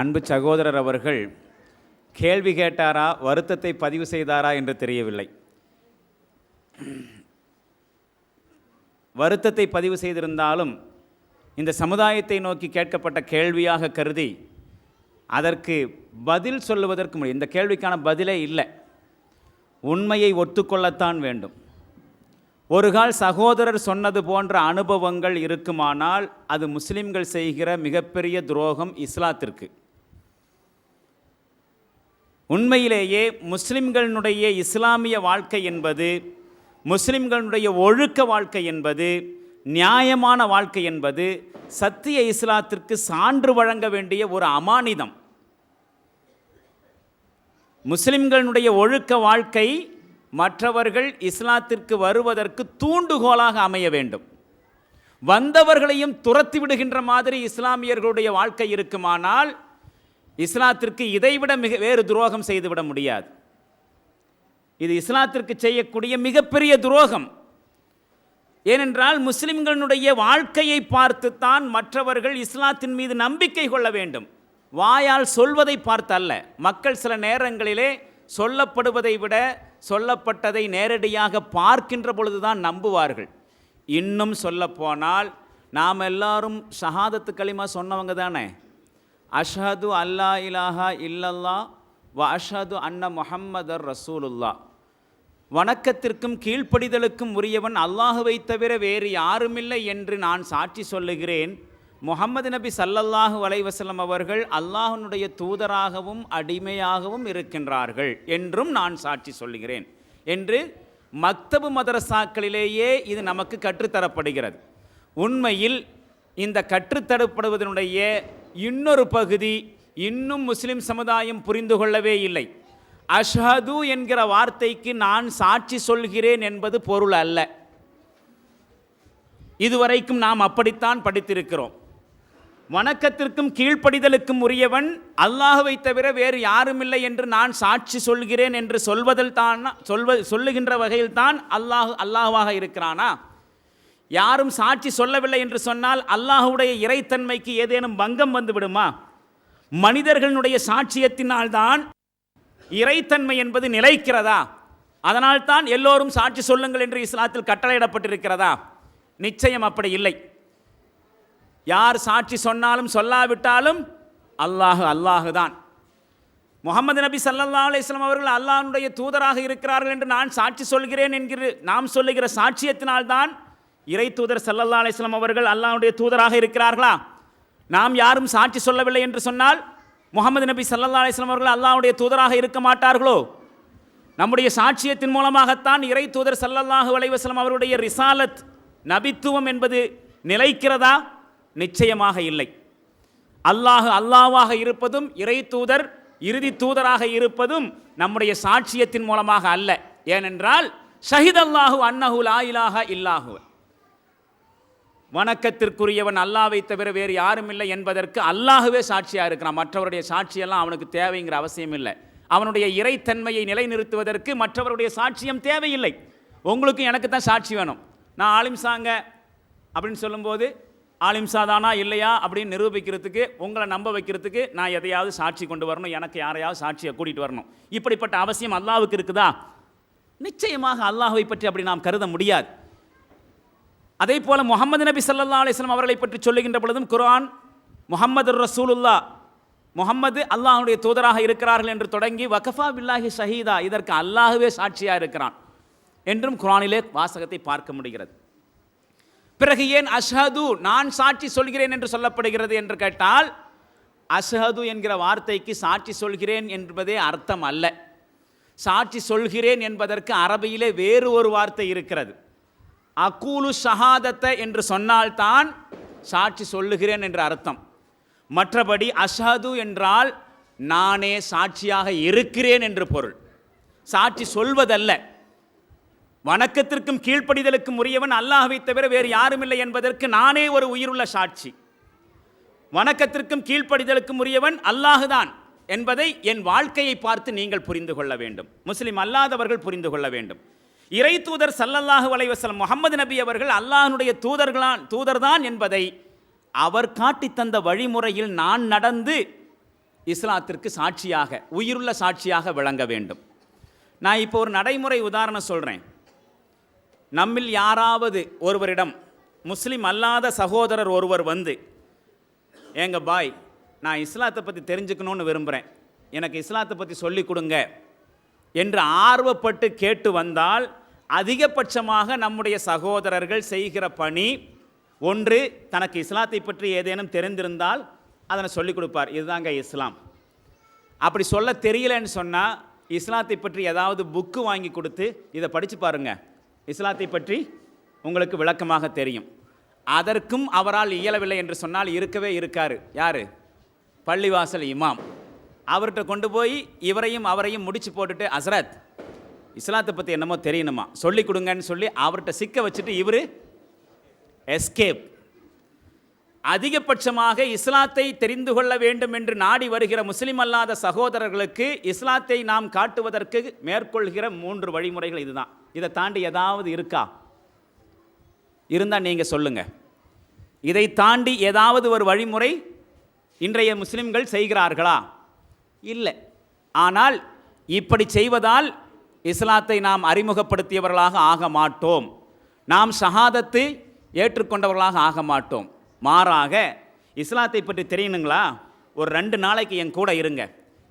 அன்பு சகோதரர் அவர்கள் கேள்வி கேட்டாரா, வருத்தத்தை பதிவு செய்தாரா என்று தெரியவில்லை. வருத்தத்தை பதிவு செய்திருந்தாலும் இந்த சமுதாயத்தை நோக்கி கேட்கப்பட்ட கேள்வியாக கருதி அதற்கு பதில் சொல்லுவதற்கு முடியும். இந்த கேள்விக்கான பதிலே இல்லை. உண்மையை ஒத்துக்கொள்ளத்தான் வேண்டும். ஒரு கால் சகோதரர் சொன்னது போன்ற அனுபவங்கள் இருக்குமானால் அது முஸ்லிம்கள் செய்கிற மிகப்பெரிய துரோகம் இஸ்லாத்திற்கு. உண்மையிலேயே முஸ்லிம்களுடைய இஸ்லாமிய வாழ்க்கை என்பது, முஸ்லிம்களுடைய ஒழுக்க வாழ்க்கை என்பது, நியாயமான வாழ்க்கை என்பது சத்திய இஸ்லாத்திற்கு சான்று வழங்க வேண்டிய ஒரு அமானிதம். முஸ்லிம்களுடைய ஒழுக்க வாழ்க்கை மற்றவர்கள் இஸ்லாத்திற்கு வருவதற்கு தூண்டுகோலாக அமைய வேண்டும். வந்தவர்களையும் துரத்தி விடுகின்ற மாதிரி இஸ்லாமியர்களுடைய வாழ்க்கை இருக்குமானால் இஸ்லாத்திற்கு இதைவிட வேறு துரோகம் செய்துவிட முடியாது. இது இஸ்லாத்திற்கு செய்யக்கூடிய மிகப்பெரிய துரோகம். ஏனென்றால் முஸ்லிம்களுடைய வாழ்க்கையை பார்த்துத்தான் மற்றவர்கள் இஸ்லாத்தின் மீது நம்பிக்கை கொள்ள வேண்டும். வாயால் சொல்வதை பார்த்தல்ல. மக்கள் சில நேரங்களிலே சொல்லப்படுவதை விட சொல்லப்பட்டதை நேரடியாக பார்க்கின்ற பொழுதுதான் நம்புவார்கள். இன்னும் சொல்லப்போனால் நாம் எல்லாரும் ஷஹாதத்து கலிமா சொன்னவங்க தானே. அஷ்ஹது அல்லா இலாஹா இல்லல்லா வ அஷ்ஹது அன்ன முஹம்மதர் ரசூலுல்லா. வணக்கத்திற்கும் கீழ்ப்படிதலுக்கும் உரியவன் அல்லாஹுவை தவிர வேறு யாருமில்லை என்று நான் சாட்சி சொல்லுகிறேன். முஹம்மது நபி ஸல்லல்லாஹு அலைஹி வஸல்லம் அவர்கள் அல்லாஹ்வுடைய தூதராகவும் அடிமையாகவும் இருக்கின்றார்கள் என்றும் நான் சாட்சி சொல்லுகிறேன் என்று மக்தபு மதரசாக்களிலேயே இது நமக்கு கற்றுத்தரப்படுகிறது. உண்மையில் இந்த கற்றுத்தரப்படுவதனுடைய இன்னொரு பகுதி இன்னும் முஸ்லிம் சமுதாயம் புரிந்து கொள்ளவே இல்லை. அஷ்ஹது என்கிற வார்த்தைக்கு நான் சாட்சி சொல்கிறேன் என்பது பொருள் அல்ல. இதுவரைக்கும் நாம் அப்படித்தான் படித்திருக்கிறோம். வணக்கத்திற்கும் கீழ்ப்படிதலுக்கும் உரியவன் அல்லாஹுவை தவிர வேறு யாருமில்லை என்று நான் சாட்சி சொல்கிறேன் என்று சொல்லுகின்ற வகையில் தான் அல்லாஹுவாக இருக்கிறானா? யாரும் சாட்சி சொல்லவில்லை என்று சொன்னால் அல்லாஹுடைய இறைத்தன்மைக்கு ஏதேனும் பங்கம் வந்து விடுமா? மனிதர்களுடைய சாட்சியத்தினால்தான் இறைத்தன்மை என்பது நிலைக்கிறதா? அதனால்தான் எல்லோரும் சாட்சி சொல்லுங்கள் என்று இஸ்லாத்தில் கட்டளையிடப்பட்டிருக்கிறதா? நிச்சயம் அப்படி இல்லை. யார் சாட்சி சொன்னாலும் சொல்லாவிட்டாலும் அல்லாஹு தான். முஹம்மது நபி ஸல்லல்லாஹு அலைஹி வஸல்லம் அவர்கள் அல்லாஹ்வுடைய தூதராக இருக்கிறார்கள் என்று நான் சாட்சி சொல்கிறேன் என்கிற நாம் சொல்லுகிற சாட்சியத்தினால்தான் இறை தூதர் ஸல்லல்லாஹு அலைஹி வஸல்லம் அவர்கள் அல்லாஹ்வுடைய தூதராக இருக்கிறார்களா? நாம் யாரும் சாட்சி சொல்லவில்லை என்று சொன்னால் முஹம்மது நபி ஸல்லல்லாஹு அலைஹி வஸல்லம் அவர்கள் அல்லாஹ்வுடைய தூதராக இருக்க மாட்டார்களோ? நம்முடைய சாட்சியத்தின் மூலமாகத்தான் இறை தூதர் ஸல்லல்லாஹு அலைஹி வஸல்லம் அவருடைய ரிசாலத் நபித்துவம் என்பது நிலைக்கிறதா? நிச்சயமாக இல்லை. அல்லாஹ்வாக இருப்பதும் இறை தூதர் இறுதி தூதராக இருப்பதும் நம்முடைய சாட்சியத்தின் மூலமாக அல்ல. ஏனென்றால் ஷஹிதல்லாஹு அன்னஹு லா இலாஹா இல்லாஹு, வணக்கத்திற்குரியவன் அல்லாஹ்வை தவிர வேறு யாரும் இல்லை என்பதற்கு அல்லாஹுவே சாட்சியாக இருக்கிறான். மற்றவருடைய சாட்சியெல்லாம் அவனுக்கு தேவைங்கிற அவசியம் இல்லை. அவனுடைய இறைத்தன்மையை நிலைநிறுத்துவதற்கு மற்றவருடைய சாட்சியம் தேவையில்லை. உங்களுக்கு எனக்கு தான் சாட்சி வேணும். நான் ஆலிம்சாங்க அப்படின்னு சொல்லும்போது ஆலிம்சாதானா இல்லையா அப்படின்னு நிரூபிக்கிறதுக்கு, உங்களை நம்ப வைக்கிறதுக்கு நான் எதையாவது சாட்சி கொண்டு வரணும், எனக்கு யாரையாவது சாட்சியை கூட்டிகிட்டு வரணும். இப்படிப்பட்ட அவசியம் அல்லாஹ்வுக்கு இருக்குதா? நிச்சயமாக அல்லாஹ்வை பற்றி அப்படி நாம் கருத முடியாது. அதே போல முஹம்மது நபி ஸல்லல்லாஹு அலைஹி வஸல்லம் அவர்களை பற்றி சொல்லுகின்ற பொழுதும் குர்ஆன் முஹம்மது ரசூலுல்லா, முஹம்மது அல்லாஹ்வுடைய தூதராக இருக்கிறார்கள் என்று தொடங்கி வகஃபா பில்லாஹி ஷஹீதா, இதற்கு அல்லாஹ்வே சாட்சியாக இருக்கிறான் என்றும் குர்ஆனிலே வாசகத்தை பார்க்க முடிகிறது. பிறகு ஏன் அஷ்ஹது நான் சாட்சி சொல்கிறேன் என்று சொல்லப்படுகிறது என்று கேட்டால், அஷ்ஹது என்கிற வார்த்தைக்கு சாட்சி சொல்கிறேன் என்பதே அர்த்தம் அல்ல. சாட்சி சொல்கிறேன் என்பதற்கு அரபியிலே வேறு ஒரு வார்த்தை இருக்கிறது. அகூலு ஷஹாதத்த என்று சொன்னால்தான் சாட்சி சொல்லுகிறேன் என்ற அர்த்தம். மற்றபடி அஷ்ஹது என்றால் நானே சாட்சியாக இருக்கிறேன் என்று பொருள். சாட்சி சொல்வதல்ல. வணக்கத்திற்கும் கீழ்ப்படிதலுக்கும் உரியவன் அல்லாஹ்வை தவிர வேறு யாருமில்லை என்பதற்கு நானே ஒரு உயிருள்ள சாட்சி. வணக்கத்திற்கும் கீழ்ப்படிதலுக்கும் உரியவன் அல்லாஹுதான் என்பதை என் வாழ்க்கையை பார்த்து நீங்கள் புரிந்து கொள்ள வேண்டும். முஸ்லிம் அல்லாதவர்கள் புரிந்து கொள்ள வேண்டும். இறை தூதர் ஸல்லல்லாஹு அலைஹி வஸல்லம் முஹம்மது நபி அவர்கள் அல்லாஹ்வுடைய தூதர்தான் என்பதை அவர் காட்டி தந்த வழிமுறையில் நான் நடந்து இஸ்லாத்திற்கு சாட்சியாக, உயிருள்ள சாட்சியாக விளங்க வேண்டும். நான் இப்போ ஒரு நடைமுறை உதாரணம் சொல்கிறேன். நம்மில் யாராவது ஒருவரிடம் முஸ்லீம் அல்லாத சகோதரர் ஒருவர் வந்து, ஏங்க பாய், நான் இஸ்லாத்தை பற்றி தெரிஞ்சுக்கணுன்னு விரும்புகிறேன், எனக்கு இஸ்லாத்தை பற்றி சொல்லிக் கொடுங்க என்று ஆர்வப்பட்டு கேட்டு வந்தால், அதிகபட்சமாக நம்முடைய சகோதரர்கள் செய்கிற பணி, ஒன்று தனக்கு இஸ்லாத்தை பற்றி ஏதேனும் தெரிந்திருந்தால் அதனை சொல்லிக் கொடுப்பார், இதுதாங்க இஸ்லாம். அப்படி சொல்ல தெரியலன்னு சொன்னால் இஸ்லாத்தை பற்றி ஏதாவது புக்கு வாங்கி கொடுத்து இதை படித்து பாருங்கள், இஸ்லாத்தை பற்றி உங்களுக்கு விளக்கமாக தெரியும். அதற்கும் அவரால் இயலவில்லை என்று சொன்னால் இருக்கவே இருக்கார். யார்? பள்ளிவாசல் இமாம். அவர்கிட்ட கொண்டு போய் இவரையும் அவரையும் முடிச்சு போட்டுட்டு, ஹஸ்ரத் இஸ்லாத்தை பற்றி என்னமோ தெரியணுமா, சொல்லி கொடுங்கன்னு சொல்லி அவர்கிட்ட சிக்க வச்சுட்டு இவர் எஸ்கேப். அதிகபட்சமாக இஸ்லாத்தை தெரிந்து கொள்ள வேண்டும் என்று நாடி வருகிற முஸ்லிம் அல்லாத சகோதரர்களுக்கு இஸ்லாத்தை நாம் காட்டுவதற்கு மேற்கொள்கிற 3 வழிமுறைகள் இதுதான். இதை தாண்டி ஏதாவது இருக்கா? இருந்தால் நீங்கள் சொல்லுங்கள். இதை தாண்டி ஏதாவது ஒரு வழிமுறை இன்றைய முஸ்லிம்கள் செய்கிறார்களா? இல்லை. ஆனால் இப்படி செய்வதால் இஸ்லாத்தை நாம் அறிமுகப்படுத்தியவர்களாக ஆக மாட்டோம், நாம் ஷஹாதத்தை ஏற்றுக்கொண்டவர்களாக ஆக மாட்டோம். மாறாக, இஸ்லாத்தை பற்றி தெரியணுங்களா, ஒரு 2 நாளைக்கு என் கூட இருங்க,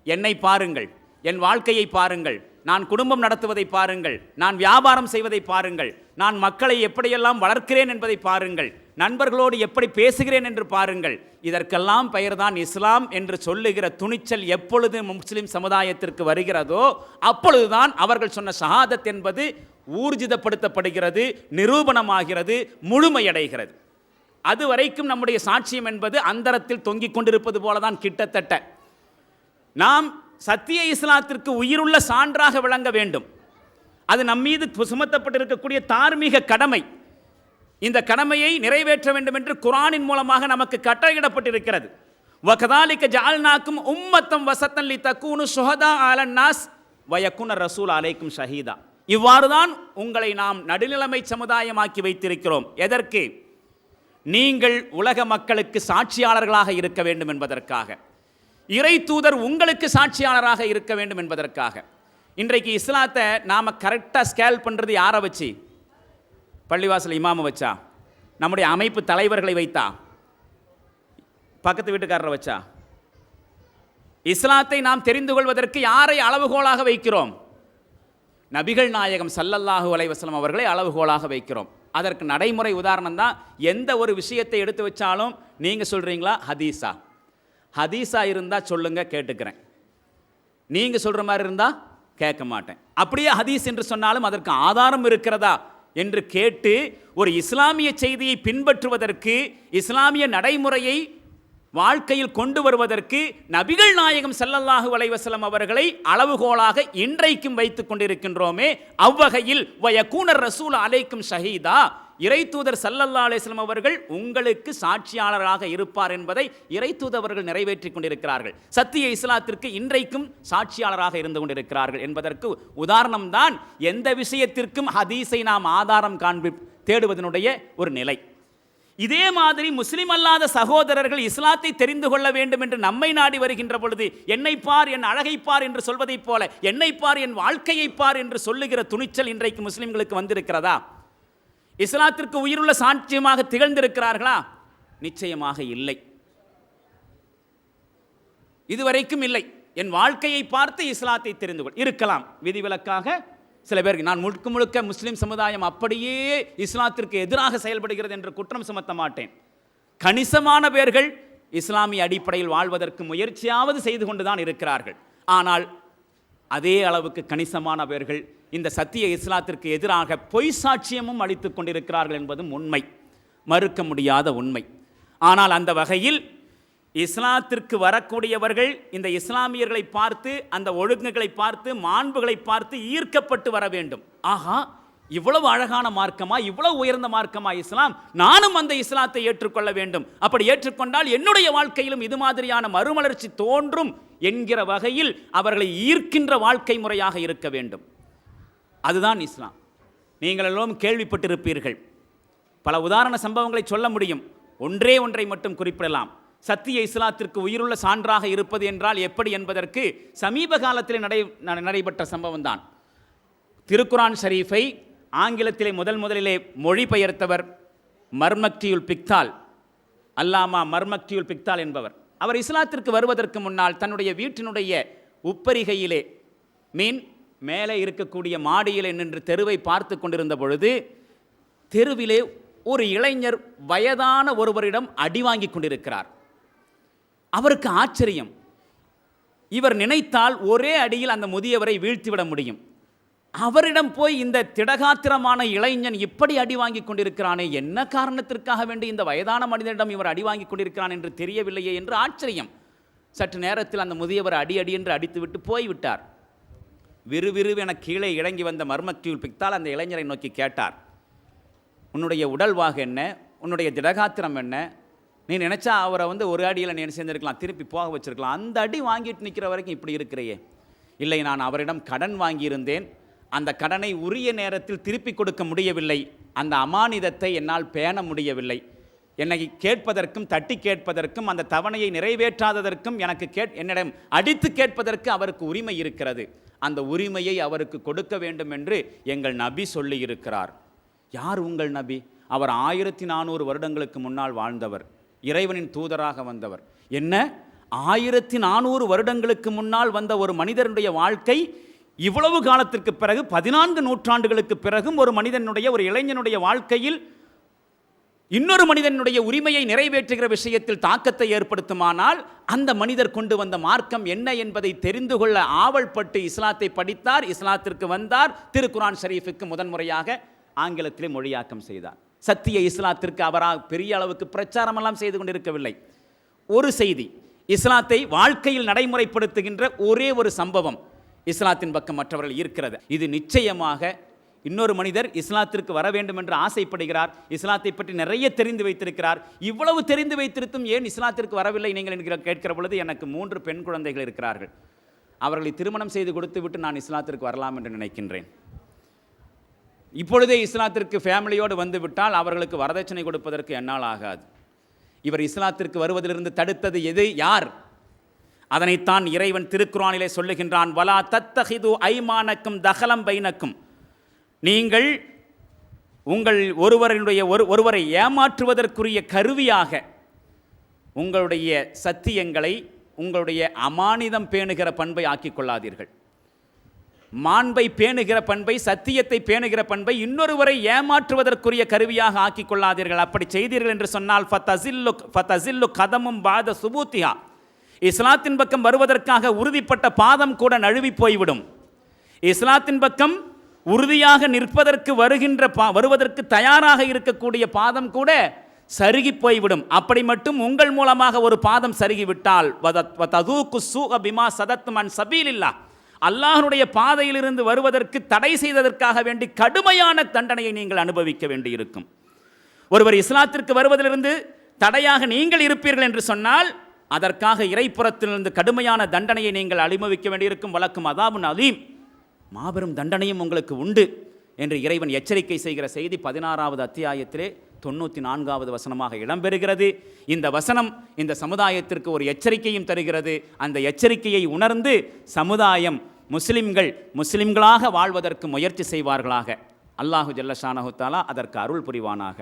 என்னை பாருங்கள், என் வாழ்க்கையை பாருங்கள், நான் குடும்பம் நடத்துவதை பாருங்கள், நான் வியாபாரம் செய்வதை பாருங்கள், நான் மக்களை எப்படியெல்லாம் வளர்க்கிறேன் என்பதை பாருங்கள், நண்பர்களோடு எப்படி பேசுகிறேன் என்று பாருங்கள். இதற்கெல்லாம் பெயர்தான் இஸ்லாம் என்று சொல்லுகிற துணிச்சல் எப்பொழுது முஸ்லிம் சமுதாயத்திற்கு வருகிறதோ அப்பொழுதுதான் அவர்கள் சொன்ன ஷஹாதத் என்பது ஊர்ஜிதப்படுத்தப்படுகிறது, நிரூபணமாகிறது, முழுமையடைகிறது. அதுவரைக்கும் நம்முடைய சாட்சியம் என்பது அந்தரத்தில் தொங்கிக் கொண்டிருப்பது போலதான். கிட்டத்தட்ட நாம் சத்திய இஸ்லாத்திற்கு உயிருள்ள சான்றாக விளங்க வேண்டும். அது நம்மீது சுமத்தப்பட்டிருக்கக்கூடிய தார்மீக கடமை. இந்த கடமையை நிறைவேற்ற வேண்டும் என்று குர்ஆனின் மூலமாக நமக்கு கட்டளையிடப்பட்டிருக்கிறது. வகதாலிக ஜஅல்நாக்கும் உம்மத்தம் வஸத்தன் லிதகூனு ஷுஹதா அலன் நாஸ் வயகுன ரசூல் அலைக்கும் ஷஹீதா. இவ்வாறுதான் உங்களை நாம் நடுநிலைமை சமுதாயமாக்கி வைத்திருக்கிறோம். எதற்கு? நீங்கள் உலக மக்களுக்கு சாட்சியாளர்களாக இருக்க வேண்டும் என்பதற்காக, இறை தூதர் உங்களுக்கு சாட்சியாளராக இருக்க வேண்டும் என்பதற்காக. இன்றைக்கு இஸ்லாத்தை நாம் கரெக்டாக ஸ்கேல் பண்ணுறது யாரை வச்சு? பள்ளிவாசல் இமாமை வச்சா? நம்முடைய அமைப்பு தலைவர்களை வைத்தா? பக்கத்து வீட்டுக்காரரை வச்சா? இஸ்லாத்தை நாம் தெரிந்து கொள்வதற்கு யாரை அளவுகோலாக வைக்கிறோம்? நபிகள் நாயகம் ஸல்லல்லாஹு அலைஹி வஸல்லம் அவர்களை அளவுகோலாக வைக்கிறோம். அதற்கு நடைமுறை உதாரணம் தான். எந்த ஒரு விஷயத்தை எடுத்து வச்சாலும் நீங்கள் சொல்கிறீங்களா ஹதீஸா? ஹதீஸா இருந்தால் சொல்லுங்கள், கேட்டுக்கிறேன். நீங்கள் சொல்கிற மாதிரி இருந்தால் கேட்க மாட்டேன். அப்படியே ஹதீஸ் என்று சொன்னாலும் அதற்கு ஆதாரம் இருக்கிறதா என்று கேட்டு ஒரு இஸ்லாமிய செய்தியை பின்பற்றுவதற்கு, இஸ்லாமிய நடைமுறையை வாழ்க்கையில் கொண்டு வருவதற்கு நபிகள் நாயகம் ஸல்லல்லாஹு அலைஹி வஸல்லம் அவர்களை அளவுகோலாக இன்றைக்கும் வைத்துக் கொண்டிருக்கின்றோமே. அவ்வகையில் வயகூன ரசூல் அலைக்கும் ஷஹீதா, இறை தூதர் ஸல்லல்லாஹு அலைஹி வஸல்லம் அவர்கள் உங்களுக்கு சாட்சியாளராக இருப்பார் என்பதை இறை தூதர்கள் நிறைவேற்றிக் கொண்டிருக்கிறார்கள். சத்திய இஸ்லாத்திற்கு இன்றைக்கும் சாட்சியாளராக இருந்து கொண்டிருக்கிறார்கள் என்பதற்கு உதாரணம்தான் எந்த விஷயத்திற்கும் ஹதீஸை நாம் ஆதாரம் தேடுவதனுடைய ஒரு நிலை. இதே மாதிரி முஸ்லிம் அல்லாத சகோதரர்கள் இஸ்லாத்தை தெரிந்து கொள்ள வேண்டும் என்று நம்மை நாடி வருகின்ற பொழுது, என்னை பார், என் அழகை பார் என்று சொல்வதைப் போல, என்னை பார், என் வாழ்க்கையை பார் என்று சொல்லுகிற துணிச்சல் இன்றைக்கு முஸ்லிம்களுக்கு வந்திருக்கிறதா? இஸ்லாத்திற்கு உயிருள்ள சாட்சியமாக திகழ்ந்திருக்கிறார்களா? நிச்சயமாக இல்லை, இதுவரைக்கும் இல்லை. என் வாழ்க்கையை பார்த்து இஸ்லாத்தை தெரிந்து கொள் இருக்கலாம். விதிவிலக்காக சில பேருக்கு நான் முழுக்க முழுக்க முஸ்லிம் சமுதாயம் அப்படியே இஸ்லாத்திற்கு எதிராக செயல்படுகிறது என்று குற்றம் சுமத்த மாட்டேன். கணிசமான பேர்கள் இஸ்லாமிய அடிப்படையில் வாழ்வதற்கு முயற்சியாவது செய்து கொண்டுதான் இருக்கிறார்கள். ஆனால் அதே அளவுக்கு கணிசமான பேர்கள் இந்த சத்திய இஸ்லாத்திற்கு எதிராக பொய் சாட்சியமும் அளித்துக் கொண்டிருக்கிறார்கள் என்பதும் உண்மை, மறுக்க முடியாத உண்மை. ஆனால் அந்த வகையில் இஸ்லாத்திற்கு வரக்கூடியவர்கள் இந்த இஸ்லாமியர்களை பார்த்து, அந்த ஒழுங்குகளை பார்த்து, மாண்புகளை பார்த்து ஈர்க்கப்பட்டு வர வேண்டும். ஆஹா, இவ்வளவு அழகான மார்க்கமா, இவ்வளவு உயர்ந்த மார்க்கமா இஸ்லாம், நானும் அந்த இஸ்லாத்தை ஏற்றுக்கொள்ள வேண்டும், அப்படி ஏற்றுக்கொண்டால் என்னுடைய வாழ்க்கையிலும் இது மாதிரியான மறுமலர்ச்சி தோன்றும் என்கிற வகையில் அவர்களை ஈர்க்கின்ற வாழ்க்கை முறையாக இருக்க வேண்டும். அதுதான் இஸ்லாம். நீங்கள் எல்லோரும் கேள்விப்பட்டிருப்பீர்கள். பல உதாரண சம்பவங்களை சொல்ல முடியும். ஒன்றை மட்டும் குறிப்பிடலாம். சத்திய இஸ்லாத்திற்கு உயிருள்ள சான்றாக இருப்பது என்றால் எப்படி என்பதற்கு சமீப காலத்தில் நடைபெற்ற சம்பவம் தான். திருக்குரான் ஷரீஃபை ஆங்கிலத்திலே முதலிலே மொழிபெயர்த்தவர் மர்மக்தியுல் பிக்தால், அல்லாமா மர்மக்தியுல் பிக்தால் என்பவர். அவர் இஸ்லாத்திற்கு வருவதற்கு முன்னால் தன்னுடைய வீட்டினுடைய உப்பரிகையிலே மேலே இருக்கக்கூடிய மாடியிலே நின்று தெருவை பார்த்து கொண்டிருந்த பொழுது தெருவிலே ஒரு இளைஞர் வயதான ஒருவரிடம் அடி வாங்கி கொண்டிருக்கிறார். அவருக்கு ஆச்சரியம். இவர் நினைத்தால் ஒரே அடியில் அந்த முதியவரை வீழ்த்திவிட முடியும். அவரிடம் போய் இந்த திடகாத்திரமான இளைஞன் இப்படி அடி வாங்கி கொண்டிருக்கிறானே, என்ன காரணத்திற்காக வேண்டி இந்த வயதான மனிதனிடம் இவர் அடி வாங்கி கொண்டிருக்கிறான் என்று தெரியவில்லையே என்று ஆச்சரியம். சற்று நேரத்தில் அந்த முதியவர் அடி என்று அடித்துவிட்டு போய்விட்டார். விறுவிறுவென கீழே இறங்கி வந்த மர்மக்தியுல் பிக்தால் அந்த இளைஞரை நோக்கி கேட்டார், உன்னுடைய உடல்வாகு என்ன, உன்னுடைய திடகாத்திரம் என்ன, நீ நினச்சா அவரை ஒரு அடியில் நீ சேர்ந்திருக்கலாம், திருப்பி போக வச்சிருக்கலாம், அந்த அடி வாங்கிட்டு நிற்கிற வரைக்கும் இப்படி இருக்கிறையே. இல்லை, நான் அவரிடம் கடன் வாங்கியிருந்தேன், அந்த கடனை உரிய நேரத்தில் திருப்பி கொடுக்க முடியவில்லை, அந்த அமானிதத்தை என்னால் பேண முடியவில்லை, என்னை கேட்பதற்கும் தட்டி கேட்பதற்கும் அந்த தவணையை நிறைவேற்றாததற்கும் என்னிடம் அடித்து கேட்பதற்கு அவருக்கு உரிமை இருக்கிறது, அந்த உரிமையை அவருக்கு கொடுக்க வேண்டும் என்று எங்கள் நபி சொல்லி இருக்கிறார். யார் உங்கள் நபி? அவர் 1400 வருடங்களுக்கு முன்னால் வாழ்ந்தவர், இறைவனின் தூதராக வந்தவர். என்ன, 1400 வருடங்களுக்கு முன்னால் வந்த ஒரு மனிதனுடைய வாழ்க்கை இவ்வளவு காலத்திற்கு பிறகு 14 நூற்றாண்டுகளுக்கு பிறகும் ஒரு மனிதனுடைய, ஒரு இளைஞனுடைய வாழ்க்கையில் இன்னொரு மனிதனுடைய உரிமையை நிறைவேற்றுகிற விஷயத்தில் தாக்கத்தை ஏற்படுத்துமானால் அந்த மனிதர் கொண்டு வந்த மார்க்கம் என்ன என்பதை தெரிந்து கொள்ள ஆவல்பட்டு இஸ்லாத்தை படித்தார், இஸ்லாத்திற்கு வந்தார், திருக்குரான் ஷரீஃபுக்கு முதன்முறையாக ஆங்கிலத்திலே மொழியாக்கம் செய்தார். சத்திய இஸ்லாத்திற்கு அவராக பெரிய அளவுக்கு பிரச்சாரமெல்லாம் செய்து கொண்டிருக்கவில்லை. ஒரு செய்தி, இஸ்லாத்தை வாழ்க்கையில் நடைமுறைப்படுத்துகின்ற ஒரே ஒரு சம்பவம் இஸ்லாத்தின் பக்கம் மற்றவர்கள் இருக்கிறது. இது நிச்சயமாக இன்னொரு மனிதர் இஸ்லாத்திற்கு வர வேண்டும் என்று ஆசைப்படுகிறார், இஸ்லாத்தை பற்றி நிறைய தெரிந்து வைத்திருக்கிறார், இவ்வளவு தெரிந்து வைத்திருத்தும் ஏன் இஸ்லாத்திற்கு வரவில்லை நீங்கள் கேட்கிற பொழுது எனக்கு 3 பெண் குழந்தைகள் இருக்கிறார்கள், அவர்களை திருமணம் செய்து கொடுத்து விட்டு நான் இஸ்லாத்திற்கு வரலாம் என்று நினைக்கின்றேன். இப்பொழுதே இஸ்லாத்திற்கு ஃபேமிலியோடு வந்து விட்டால் அவர்களுக்கு வரதட்சணை கொடுப்பதற்கு என்னால் ஆகாது. இவர் இஸ்லாத்திற்கு வருவதிலிருந்து தடுத்தது யார்? அதனைத்தான் இறைவன் திருக்குரானிலே சொல்லுகின்றான், வலா தத்தஹிது ஐமானக்கும் தகலம் பைனக்கும், நீங்கள் உங்கள் ஒருவரை ஏமாற்றுவதற்குரிய கருவியாக உங்களுடைய சத்தியங்களை, உங்களுடைய அமானிதம் பேணுகிற பண்பை ஆக்கிக் கொள்ளாதீர்கள். மாண்பை பேணுகிற பண்பை, சத்தியத்தை பேணுகிற பண்பை இன்னொருவரை ஏமாற்றுவதற்குரிய கருவியாக ஆக்கிக் கொள்ளாதீர்கள். அப்படி செய்தீர்கள் என்று சொன்னால் ஃபதஸில்லு கதமும் பாத சுபூத்தியா, இஸ்லாத்தின் பக்கம் வருவதற்காக உறுதிப்பட்ட பாதம் கூட நழுவி போய்விடும். இஸ்லாத்தின் பக்கம் உறுதியாக நிற்பதற்கு வருவதற்கு தயாராக இருக்கக்கூடிய பாதம் கூட சருகி போய்விடும். அப்படி மட்டும் உங்கள் மூலமாக ஒரு பாதம் சருகிவிட்டால் அல்லாஹ்வுடைய பாதையிலிருந்து வருவதற்கு தடை செய்ததற்காக வேண்டி கடுமையான தண்டனையை நீங்கள் அனுபவிக்க வேண்டியிருக்கும். ஒருவர் இஸ்லாத்திற்கு வருவதிலிருந்து தடையாக நீங்கள் இருப்பீர்கள் என்று சொன்னால் அதற்காக இறைப்புறத்திலிருந்து கடுமையான தண்டனையை நீங்கள் அனுபவிக்க வேண்டியிருக்கும். வழக்கும் அதாபுன் அலீம், மாபெரும் தண்டனையும் உங்களுக்கு உண்டு என்று இறைவன் எச்சரிக்கை செய்கிற செய்தி 16வது அத்தியாயத்திலே 94வது வசனமாக இடம்பெறுகிறது. இந்த வசனம் இந்த சமுதாயத்திற்கு ஒரு எச்சரிக்கையும் தருகிறது. அந்த எச்சரிக்கையை உணர்ந்து சமுதாயம் முஸ்லிம்களாக வாழ்வதற்கு முயற்சி செய்வார்களாக. அல்லாஹு ஜல்ல ஷானஹு தஆலா அதற்கு அருள் புரிவானாக.